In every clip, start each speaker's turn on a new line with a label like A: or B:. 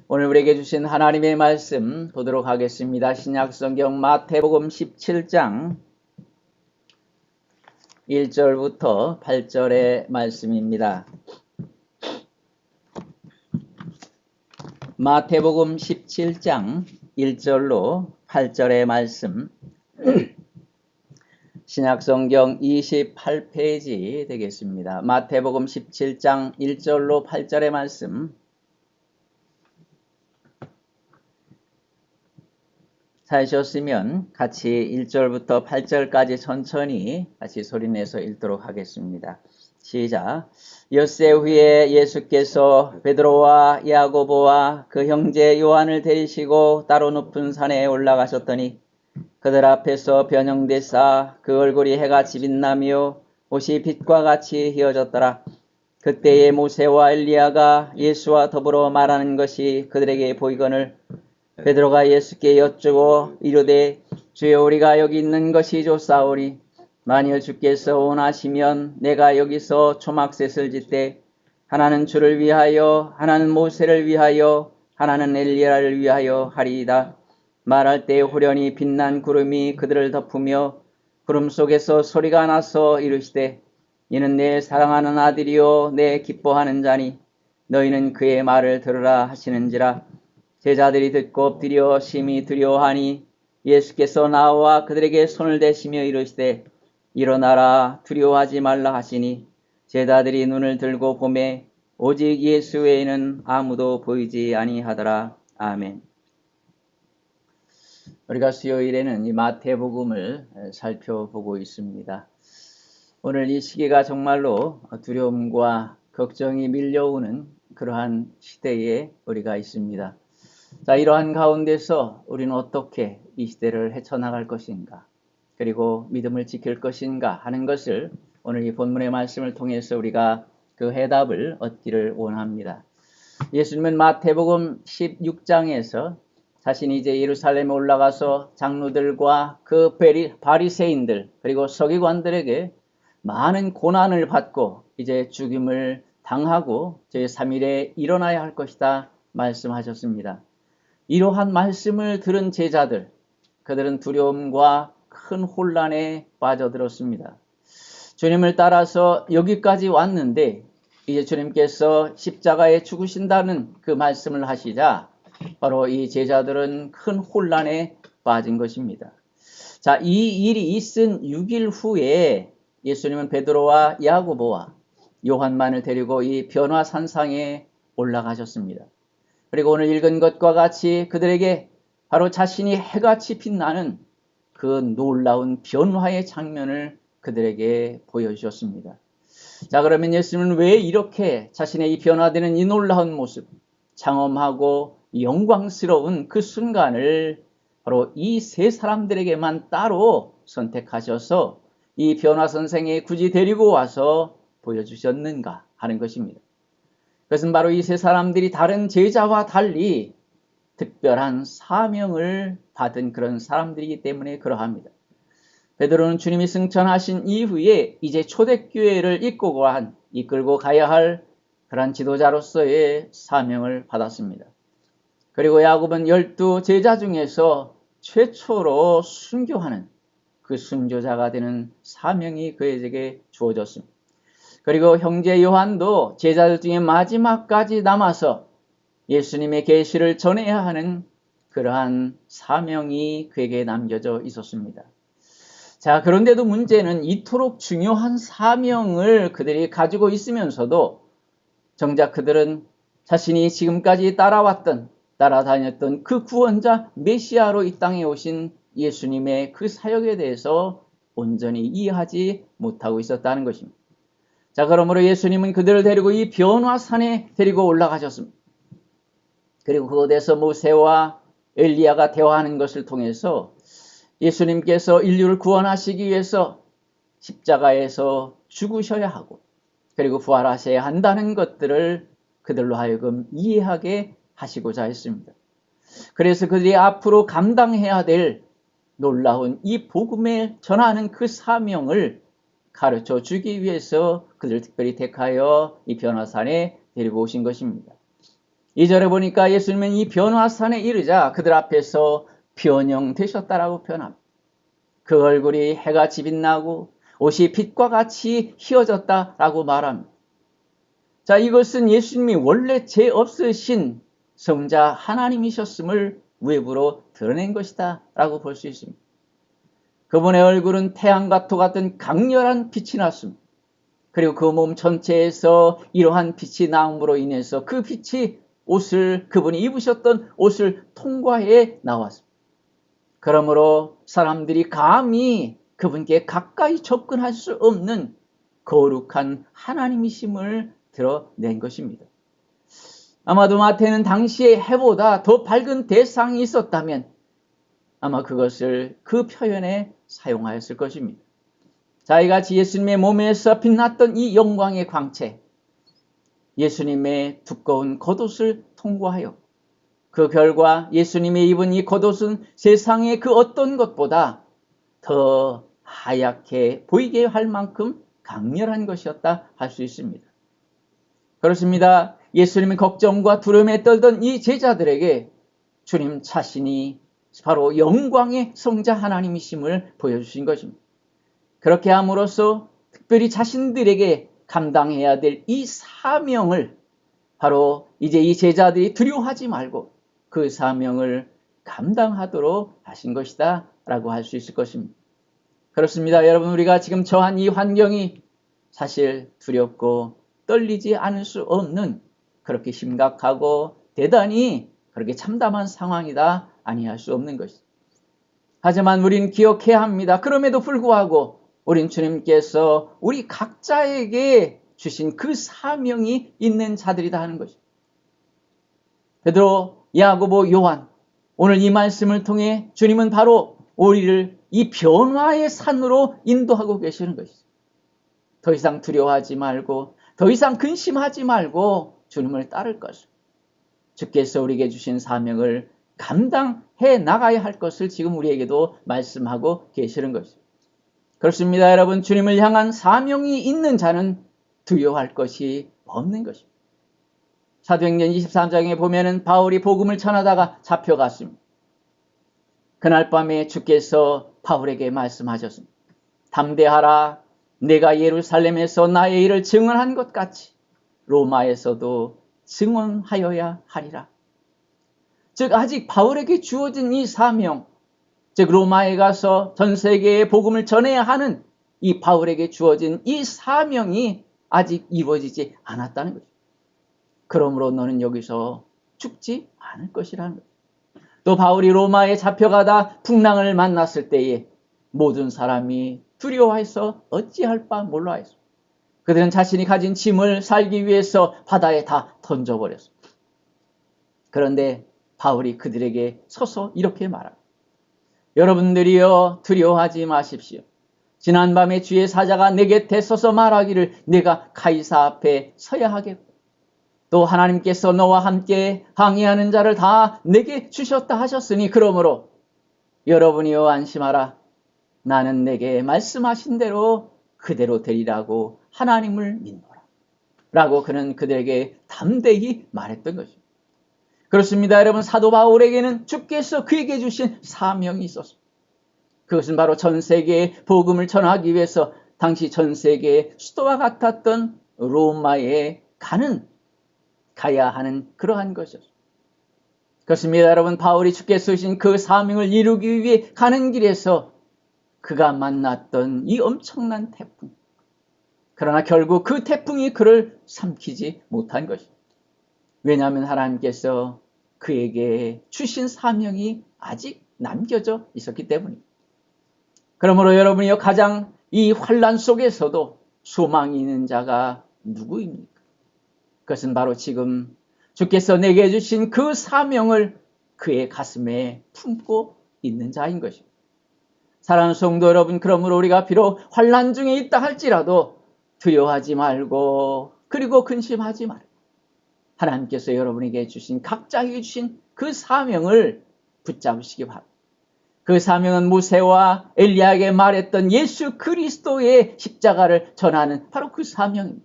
A: 오늘 우리에게 주신 하나님의 말씀 보도록 하겠습니다. 신약성경 마태복음 17장 1절부터 8절의 말씀입니다. 마태복음 17장 1절로 8절의 말씀, 신약성경 28페이지 되겠습니다. 마태복음 17장 1절로 8절의 말씀, 찾으셨으면 같이 1절부터 8절까지 천천히 같이 소리내서 읽도록 하겠습니다. 시작. 엿새 후에 예수께서 베드로와 야고보와 그 형제 요한을 데리시고 따로 높은 산에 올라가셨더니 그들 앞에서 변형되사 그 얼굴이 해같이 빛나며 옷이 빛과 같이 휘어졌더라. 그때에 모세와 엘리야가 예수와 더불어 말하는 것이 그들에게 보이거늘 베드로가 예수께 여쭈고 이르되 주여, 우리가 여기 있는 것이 좋사오니 만일 주께서 원하시면 내가 여기서 초막셋을 짓되 하나는 주를 위하여 하나는 모세를 위하여 하나는 엘리야를 위하여 하리이다. 말할 때 후련히 빛난 구름이 그들을 덮으며 구름 속에서 소리가 나서 이르시되 이는 내 사랑하는 아들이요 내 기뻐하는 자니 너희는 그의 말을 들으라 하시는지라. 제자들이 듣고 엎드려 심히 두려워하니 예수께서 나와 그들에게 손을 대시며 이르시되 일어나라, 두려워하지 말라 하시니 제자들이 눈을 들고 보매 오직 예수 외에는 아무도 보이지 아니하더라. 아멘. 우리가 수요일에는 이 마태복음을 살펴보고 있습니다. 오늘 이 시기가 정말로 두려움과 걱정이 밀려오는 그러한 시대에 우리가 있습니다. 자, 이러한 가운데서 우리는 어떻게 이 시대를 헤쳐나갈 것인가, 그리고 믿음을 지킬 것인가 하는 것을 오늘 이 본문의 말씀을 통해서 우리가 그 해답을 얻기를 원합니다. 예수님은 마태복음 16장에서 자신이 이제 예루살렘에 올라가서 장로들과 그 바리새인들 그리고 서기관들에게 많은 고난을 받고 이제 죽임을 당하고 제3일에 일어나야 할 것이다 말씀하셨습니다. 이러한 말씀을 들은 제자들, 그들은 두려움과 큰 혼란에 빠져들었습니다. 주님을 따라서 여기까지 왔는데 이제 주님께서 십자가에 죽으신다는 그 말씀을 하시자 바로 이 제자들은 큰 혼란에 빠진 것입니다. 자, 이 일이 있은 6일 후에 예수님은 베드로와 야고보와 요한만을 데리고 이 변화산상에 올라가셨습니다. 그리고 오늘 읽은 것과 같이 그들에게 바로 자신이 해같이 빛나는 그 놀라운 변화의 장면을 그들에게 보여주셨습니다. 자, 그러면 예수님은 왜 이렇게 자신의 이 변화되는 이 놀라운 모습, 장엄하고 영광스러운 그 순간을 바로 이 세 사람들에게만 따로 선택하셔서 이 변화선생에 굳이 데리고 와서 보여주셨는가 하는 것입니다. 그것은 바로 이 세 사람들이 다른 제자와 달리 특별한 사명을 받은 그런 사람들이기 때문에 그러합니다. 베드로는 주님이 승천하신 이후에 이제 초대교회를 이끌고 가야 할 그런 지도자로서의 사명을 받았습니다. 그리고 야곱은 12제자 중에서 최초로 순교하는 그 순교자가 되는 사명이 그에게 주어졌습니다. 그리고 형제 요한도 제자들 중에 마지막까지 남아서 예수님의 계시를 전해야 하는 그러한 사명이 그에게 남겨져 있었습니다. 자, 그런데도 문제는 이토록 중요한 사명을 그들이 가지고 있으면서도 정작 그들은 자신이 지금까지 따라다녔던 그 구원자 메시아로 이 땅에 오신 예수님의 그 사역에 대해서 온전히 이해하지 못하고 있었다는 것입니다. 자, 그러므로 예수님은 그들을 데리고 이 변화산에 데리고 올라가셨습니다. 그리고 그곳에서 모세와 엘리야가 대화하는 것을 통해서 예수님께서 인류를 구원하시기 위해서 십자가에서 죽으셔야 하고 그리고 부활하셔야 한다는 것들을 그들로 하여금 이해하게 하시고자 했습니다. 그래서 그들이 앞으로 감당해야 될 놀라운 이 복음을 전하는 그 사명을 가르쳐 주기 위해서 그들을 특별히 택하여 이 변화산에 데리고 오신 것입니다. 2절에 보니까 예수님은 이 변화산에 이르자 그들 앞에서 변형되셨다라고 표현합니다. 그 얼굴이 해같이 빛나고 옷이 빛과 같이 휘어졌다라고 말합니다. 자, 이것은 예수님이 원래 죄 없으신 성자 하나님이셨음을 외부로 드러낸 것이다 라고 볼 수 있습니다. 그분의 얼굴은 태양과 도 같은 강렬한 빛이 났습니다. 그리고 그 몸 전체에서 이러한 빛이 나옴으로 인해서 그 빛이 그분이 입으셨던 옷을 통과해 나왔습니다. 그러므로 사람들이 감히 그분께 가까이 접근할 수 없는 거룩한 하나님이심을 드러낸 것입니다. 아마도 마태는 당시의 해보다 더 밝은 대상이 있었다면 아마 그것을 그 표현에 사용하였을 것입니다. 자, 이같이 예수님의 몸에서 빛났던 이 영광의 광채, 예수님의 두꺼운 겉옷을 통과하여 그 결과 예수님이 입은 이 겉옷은 세상의 그 어떤 것보다 더 하얗게 보이게 할 만큼 강렬한 것이었다 할 수 있습니다. 그렇습니다. 예수님의 걱정과 두려움에 떨던 이 제자들에게 주님 자신이 바로 영광의 성자 하나님이심을 보여주신 것입니다. 그렇게 함으로써 특별히 자신들에게 감당해야 될 이 사명을 바로 이제 이 제자들이 두려워하지 말고 그 사명을 감당하도록 하신 것이다 라고 할 수 있을 것입니다. 그렇습니다. 여러분, 우리가 지금 처한 이 환경이 사실 두렵고 떨리지 않을 수 없는 그렇게 심각하고 대단히 그렇게 참담한 상황이다 아니할 수 없는 것이죠. 하지만 우리는 기억해야 합니다. 그럼에도 불구하고 우린 주님께서 우리 각자에게 주신 그 사명이 있는 자들이다 하는 것이죠. 베드로, 야고보, 요한, 오늘 이 말씀을 통해 주님은 바로 우리를 이 변화의 산으로 인도하고 계시는 것이죠. 더 이상 두려워하지 말고 더 이상 근심하지 말고 주님을 따를 것을, 주께서 우리에게 주신 사명을 감당해 나가야 할 것을 지금 우리에게도 말씀하고 계시는 것이죠. 그렇습니다. 여러분, 주님을 향한 사명이 있는 자는 두려워할 것이 없는 것입니다. 사도행전 23장에 보면은 바울이 복음을 전하다가 잡혀갔습니다. 그날 밤에 주께서 바울에게 말씀하셨습니다. 담대하라. 내가 예루살렘에서 나의 일을 증언한 것 같이 로마에서도 증언하여야 하리라. 즉, 아직 바울에게 주어진 이 사명, 즉 로마에 가서 전 세계에 복음을 전해야 하는 이 바울에게 주어진 이 사명이 아직 이루어지지 않았다는 거죠. 그러므로 너는 여기서 죽지 않을 것이라는 거죠. 또 바울이 로마에 잡혀가다 풍랑을 만났을 때에 모든 사람이 두려워해서 어찌할 바 몰라 했습니다. 그들은 자신이 가진 짐을 살기 위해서 바다에 다 던져버렸습니다. 그런데 바울이 그들에게 서서 이렇게 말합니다. 여러분들이여 두려워하지 마십시오. 지난밤에 주의 사자가 내 곁에 서서 말하기를 내가 가이사 앞에 서야 하겠고 또 하나님께서 너와 함께 항해하는 자를 다 내게 주셨다 하셨으니 그러므로 여러분이여 안심하라. 나는 내게 말씀하신 대로 그대로 되리라고 하나님을 믿노라. 라고 그는 그들에게 담대히 말했던 것입니다. 그렇습니다. 여러분, 사도 바울에게는 주께서 그에게 주신 사명이 있었습니다. 그것은 바로 전 세계에 복음을 전하기 위해서 당시 전 세계의 수도와 같았던 로마에 가야 하는 그러한 것이었습니다. 그렇습니다. 여러분, 바울이 주께서 주신 그 사명을 이루기 위해 가는 길에서 그가 만났던 이 엄청난 태풍. 그러나 결국 그 태풍이 그를 삼키지 못한 것입니다. 왜냐하면 하나님께서 그에게 주신 사명이 아직 남겨져 있었기 때문입니다. 그러므로 여러분이요, 가장 이 환난 속에서도 소망이 있는 자가 누구입니까? 그것은 바로 지금 주께서 내게 주신 그 사명을 그의 가슴에 품고 있는 자인 것입니다. 사랑하는 성도 여러분, 그러므로 우리가 비록 환난 중에 있다 할지라도 두려워하지 말고 그리고 근심하지 말고 하나님께서 여러분에게 주신 각자에게 주신 그 사명을 붙잡으시기 바랍니다. 그 사명은 모세와 엘리야에게 말했던 예수 그리스도의 십자가를 전하는 바로 그 사명입니다.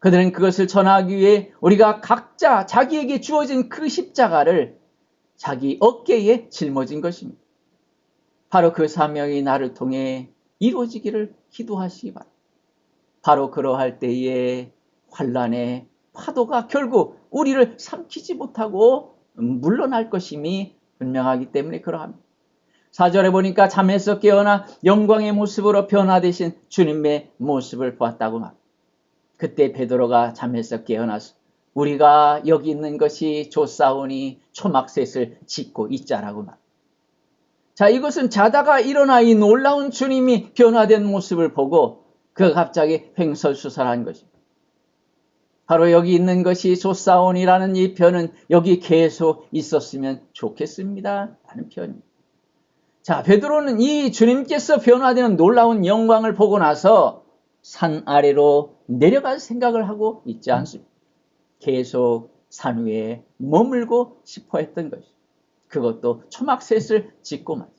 A: 그들은 그것을 전하기 위해 우리가 각자 자기에게 주어진 그 십자가를 자기 어깨에 짊어진 것입니다. 바로 그 사명이 나를 통해 이루어지기를 기도하시기 바랍니다. 바로 그러할 때에 환난의 파도가 결국 우리를 삼키지 못하고 물러날 것임이 분명하기 때문에 그러합니다. 4절에 보니까 잠에서 깨어나 영광의 모습으로 변화되신 주님의 모습을 보았다고 말합니다. 그때 베드로가 잠에서 깨어나서 우리가 여기 있는 것이 좋사오니 초막셋을 짓고 있자라고 말합니다. 자, 이것은 자다가 일어나 이 놀라운 주님이 변화된 모습을 보고 그가 갑자기 횡설수설한 것입니다. 바로 여기 있는 것이 좋사오니라는 이 표현은 여기 계속 있었으면 좋겠습니다 라는 표현입니다. 자, 베드로는 이 주님께서 변화되는 놀라운 영광을 보고 나서 산 아래로 내려갈 생각을 하고 있지 않습니다. 계속 산 위에 머물고 싶어 했던 것이죠. 그것도 초막셋을 짓고만.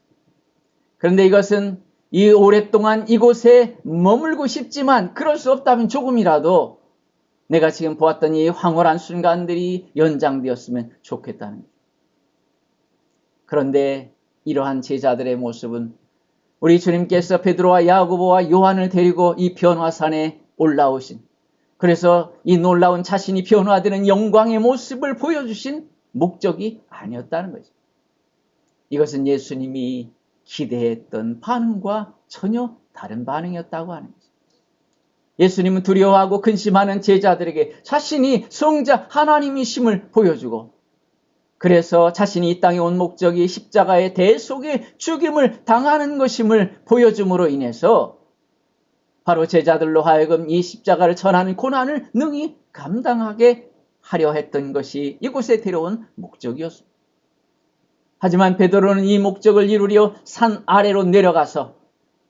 A: 그런데 이것은 이 오랫동안 이곳에 머물고 싶지만 그럴 수 없다면 조금이라도 내가 지금 보았던 이 황홀한 순간들이 연장되었으면 좋겠다는 거죠. 그런데 이러한 제자들의 모습은 우리 주님께서 베드로와 야고보와 요한을 데리고 이 변화산에 올라오신, 그래서 이 놀라운 자신이 변화되는 영광의 모습을 보여주신 목적이 아니었다는 거죠. 이것은 예수님이 기대했던 반응과 전혀 다른 반응이었다고 하는 거죠. 예수님은 두려워하고 근심하는 제자들에게 자신이 성자 하나님이심을 보여주고, 그래서 자신이 이 땅에 온 목적이 십자가의 대속의 죽임을 당하는 것임을 보여줌으로 인해서 바로 제자들로 하여금 이 십자가를 전하는 고난을 능히 감당하게 하려 했던 것이 이곳에 데려온 목적이었습니다. 하지만 베드로는 이 목적을 이루려 산 아래로 내려가서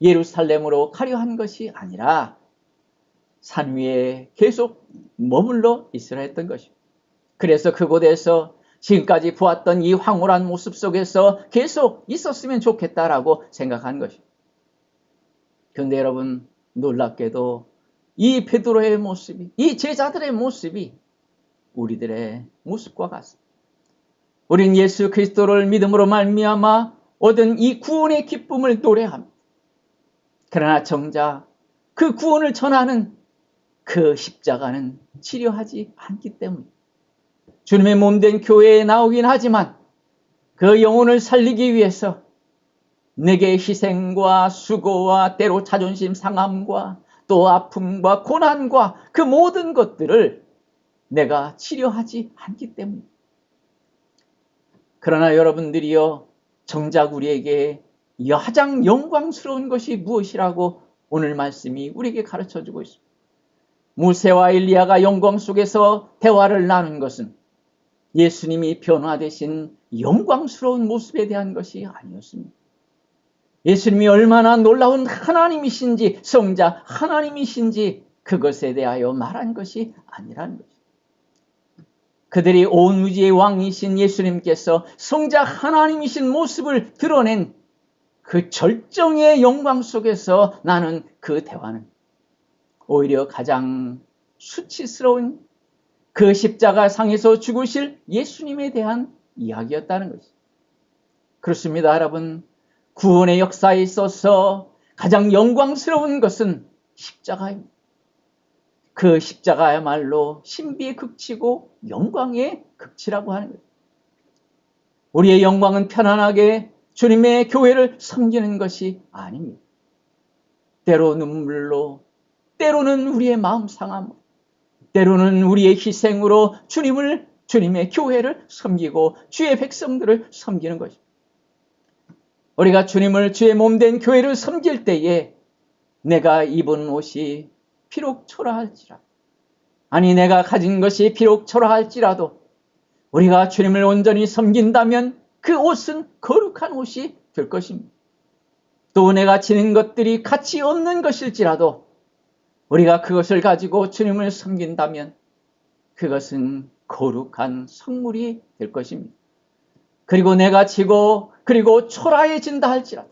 A: 예루살렘으로 가려 한 것이 아니라 산 위에 계속 머물러 있으려 했던 것입니다. 그래서 그곳에서 지금까지 보았던 이 황홀한 모습 속에서 계속 있었으면 좋겠다라고 생각한 것입니다. 그런데 여러분, 놀랍게도 이 베드로의 모습이, 이 제자들의 모습이 우리들의 모습과 같습니다. 우린 예수 그리스도를 믿음으로 말미암아 얻은 이 구원의 기쁨을 노래합니다. 그러나 정작 그 구원을 전하는 그 십자가는 치료하지 않기 때문입니다. 주님의 몸된 교회에 나오긴 하지만 그 영혼을 살리기 위해서 내게 희생과 수고와 때로 자존심 상함과 또 아픔과 고난과 그 모든 것들을 내가 치료하지 않기 때문입니다. 그러나 여러분들이요, 정작 우리에게 가장 영광스러운 것이 무엇이라고 오늘 말씀이 우리에게 가르쳐주고 있습니다. 모세와 엘리야가 영광 속에서 대화를 나눈 것은 예수님이 변화되신 영광스러운 모습에 대한 것이 아니었습니다. 예수님이 얼마나 놀라운 하나님이신지, 성자 하나님이신지 그것에 대하여 말한 것이 아니라는 것입니다. 그들이 온 우주의 왕이신 예수님께서 성자 하나님이신 모습을 드러낸 그 절정의 영광 속에서 나눈 그 대화는 오히려 가장 수치스러운 그 십자가 상에서 죽으실 예수님에 대한 이야기였다는 것이죠. 그렇습니다, 여러분. 구원의 역사에 있어서 가장 영광스러운 것은 십자가입니다. 그 십자가야말로 신비의 극치고 영광의 극치라고 하는 거예요. 우리의 영광은 편안하게 주님의 교회를 섬기는 것이 아닙니다. 때로 눈물로, 때로는 우리의 마음 상함으로, 때로는 우리의 희생으로 주님의 교회를 섬기고 주의 백성들을 섬기는 것입니다. 우리가 주님을 주의 몸된 교회를 섬길 때에 내가 입은 옷이 비록 초라할지라도, 아니 내가 가진 것이 비록 초라할지라도 우리가 주님을 온전히 섬긴다면 그 옷은 거룩한 옷이 될 것입니다. 또 내가 지닌 것들이 가치 없는 것일지라도 우리가 그것을 가지고 주님을 섬긴다면 그것은 거룩한 성물이 될 것입니다. 그리고 내가 지고 그리고 초라해진다 할지라도,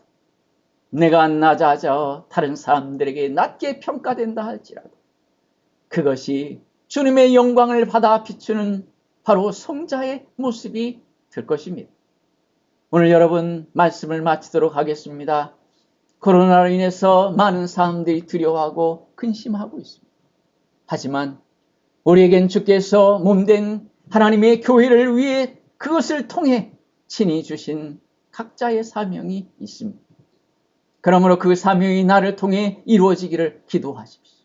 A: 내가 낮아져 다른 사람들에게 낮게 평가된다 할지라도 그것이 주님의 영광을 받아 비추는 바로 성자의 모습이 될 것입니다. 오늘 여러분 말씀을 마치도록 하겠습니다. 코로나로 인해서 많은 사람들이 두려워하고 근심하고 있습니다. 하지만 우리에겐 주께서 몸된 하나님의 교회를 위해 그것을 통해 친히 주신 각자의 사명이 있습니다. 그러므로 그 사명이 나를 통해 이루어지기를 기도하십시오.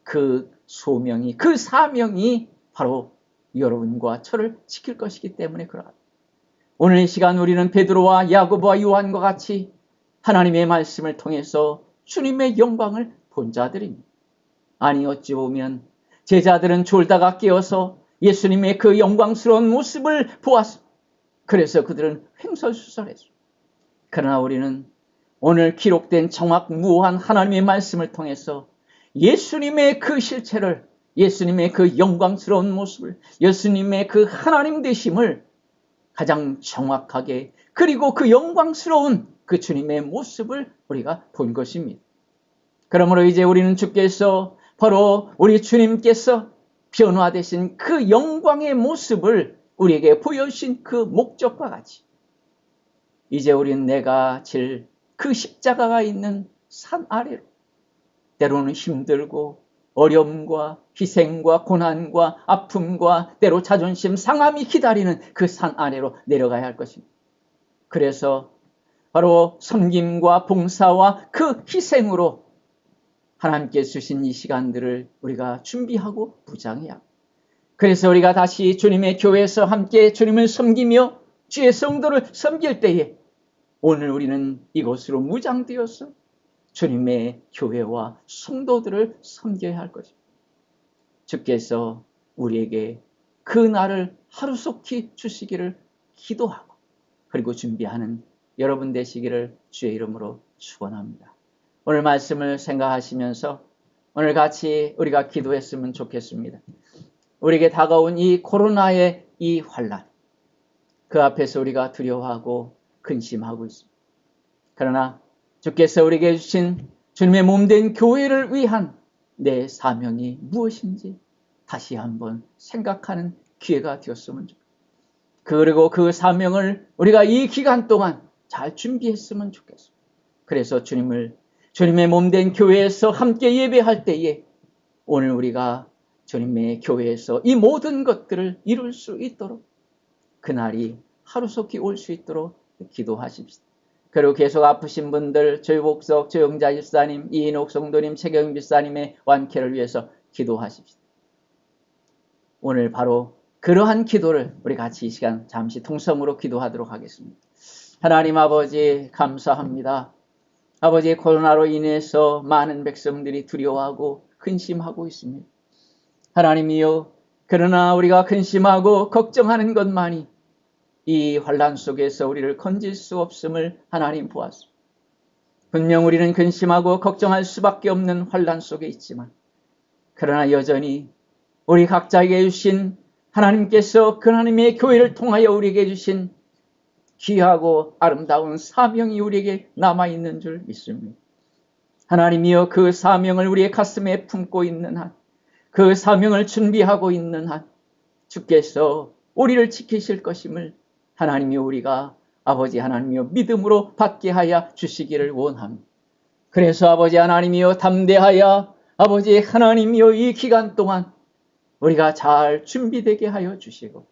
A: 그 소명이, 그 사명이 바로 여러분과 저를 지킬 것이기 때문에 그러합니다. 오늘 이 시간 우리는 베드로와 야고보와 요한과 같이 하나님의 말씀을 통해서 주님의 영광을 본 자들입니다. 아니 어찌 보면 제자들은 졸다가 깨어서 예수님의 그 영광스러운 모습을 보았습니다. 그래서 그들은 횡설수설했습니다. 그러나 우리는 오늘 기록된 정확무오한 하나님의 말씀을 통해서 예수님의 그 실체를, 예수님의 그 영광스러운 모습을, 예수님의 그 하나님 되심을 가장 정확하게, 그리고 그 영광스러운 그 주님의 모습을 우리가 본 것입니다. 그러므로 이제 우리는 주께서, 바로 우리 주님께서 변화되신 그 영광의 모습을 우리에게 보여주신 그 목적과 같이 이제 우리는 내가 질 그 십자가가 있는 산 아래로, 때로는 힘들고 어려움과 희생과 고난과 아픔과 때로 자존심 상함이 기다리는 그 산 아래로 내려가야 할 것입니다. 그래서 바로 섬김과 봉사와 그 희생으로 하나님께 주신 이 시간들을 우리가 준비하고 무장해야 합니다. 그래서 우리가 다시 주님의 교회에서 함께 주님을 섬기며 주의 성도를 섬길 때에 오늘 우리는 이곳으로 무장되어서 주님의 교회와 성도들을 섬겨야 할 것입니다. 주께서 우리에게 그 날을 하루속히 주시기를 기도하고 그리고 준비하는 여러분 되시기를 주의 이름으로 축원합니다. 오늘 말씀을 생각하시면서 오늘 같이 우리가 기도했으면 좋겠습니다. 우리에게 다가온 이 코로나의 이 환난, 그 앞에서 우리가 두려워하고 근심하고 있습니다. 그러나 주께서 우리에게 주신 주님의 몸된 교회를 위한 내 사명이 무엇인지 다시 한번 생각하는 기회가 되었으면 좋겠습니다. 그리고 그 사명을 우리가 이 기간 동안 잘 준비했으면 좋겠습니다. 그래서 주님의 몸된 교회에서 함께 예배할 때에 오늘 우리가 주님의 교회에서 이 모든 것들을 이룰 수 있도록 그날이 하루속히 올 수 있도록 기도하십시오. 그리고 계속 아프신 분들, 조유복석, 조영자 집사님, 이인옥 성도님, 최경임 집사님의 완쾌를 위해서 기도하십시오. 오늘 바로 그러한 기도를 우리 같이 이 시간 잠시 통성으로 기도하도록 하겠습니다. 하나님 아버지 감사합니다. 아버지, 코로나로 인해서 많은 백성들이 두려워하고 근심하고 있습니다. 하나님이여, 그러나 우리가 근심하고 걱정하는 것만이 이 환난 속에서 우리를 건질 수 없음을 하나님 보았습니다. 분명 우리는 근심하고 걱정할 수밖에 없는 환난 속에 있지만 그러나 여전히 우리 각자에게 주신 하나님께서 그 하나님의 교회를 통하여 우리에게 주신 귀하고 아름다운 사명이 우리에게 남아있는 줄 믿습니다. 하나님이여, 그 사명을 우리의 가슴에 품고 있는 한, 그 사명을 준비하고 있는 한 주께서 우리를 지키실 것임을 하나님이여 우리가 아버지 하나님이여 믿음으로 받게 하여 주시기를 원합니다. 그래서 아버지 하나님이여 담대하여 아버지 하나님이여 이 기간 동안 우리가 잘 준비되게 하여 주시고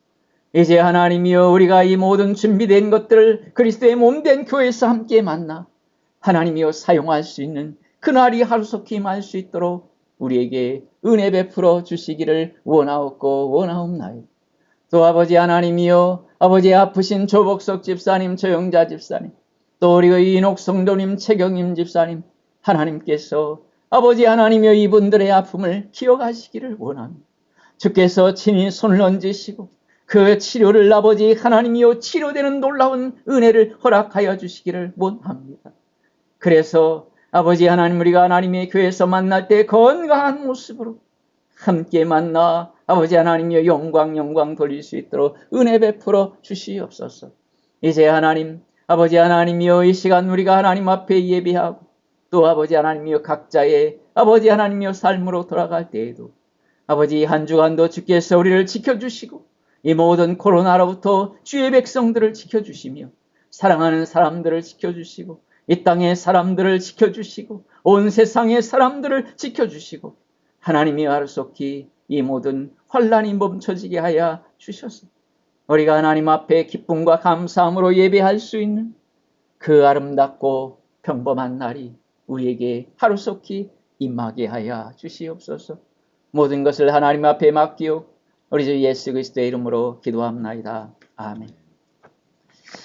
A: 이제 하나님이여 우리가 이 모든 준비된 것들을 그리스도의 몸된 교회에서 함께 만나 하나님이여 사용할 수 있는 그날이 하루속히 임할 수 있도록 우리에게 은혜 베풀어 주시기를 원하옵나이다. 또 아버지 하나님이여 아버지 아프신 조복석 집사님, 조영자 집사님, 또 우리 이인옥 성도님, 최경임 집사님, 하나님께서 아버지 하나님이여 이분들의 아픔을 기억하시기를 원합니다. 주께서 친히 손을 얹으시고 그 치료를 아버지 하나님이여 치료되는 놀라운 은혜를 허락하여 주시기를 원합니다. 그래서 아버지 하나님, 우리가 하나님의 교회에서 만날 때 건강한 모습으로 함께 만나 아버지 하나님이여 영광 돌릴 수 있도록 은혜 베풀어 주시옵소서. 이제 하나님, 아버지 하나님이여 이 시간 우리가 하나님 앞에 예배하고 또 아버지 하나님이여 각자의 아버지 하나님이여 삶으로 돌아갈 때에도 아버지, 한 주간도 주께서 우리를 지켜주시고 이 모든 코로나로부터 주의 백성들을 지켜주시며 사랑하는 사람들을 지켜주시고 이 땅의 사람들을 지켜주시고 온 세상의 사람들을 지켜주시고 하나님이 하루속히 이 모든 환난이 멈춰지게 하여 주셔서 우리가 하나님 앞에 기쁨과 감사함으로 예배할 수 있는 그 아름답고 평범한 날이 우리에게 하루속히 임하게 하여 주시옵소서. 모든 것을 하나님 앞에 맡기오 우리 주 예수 그리스도의 이름으로 기도합나이다. 아멘.